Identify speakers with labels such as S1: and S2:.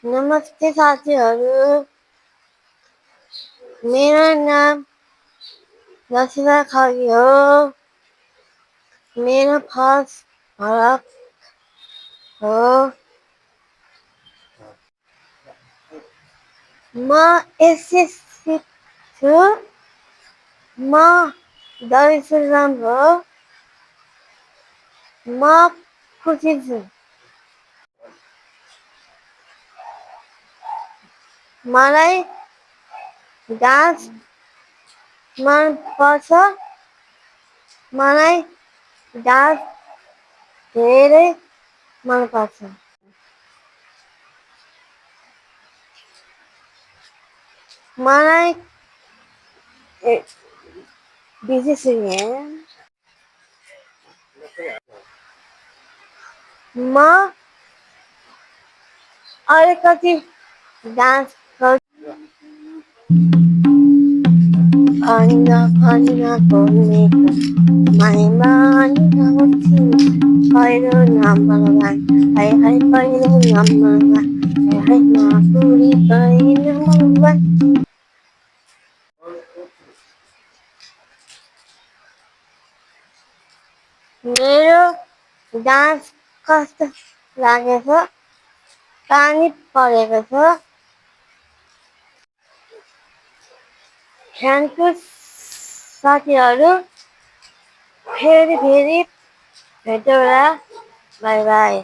S1: नमस्ते साथीहरू। मेरो नाम रसिदा खगी हो। मेरो फर्स्ट हरक हो। म एसएससी छु। म दरिसुराम हो। म खुसी छु। मलाई डान्स मन पर्छ। मलाई डान्स धेरै मन पर्छ। मलाई विशेष म अलिकति डान्स गर्छु। फनिको माइमा गाउँछु। पहिरो नम्बर वान हाई हाई पहिरो number one high high Makuri पहिरो नम्बर वान। मेरो डान्स कस्तो लागेछ? पानी परेको छ। थ्याङ्क यू साथीहरू। फेरि भेटौँला। By by.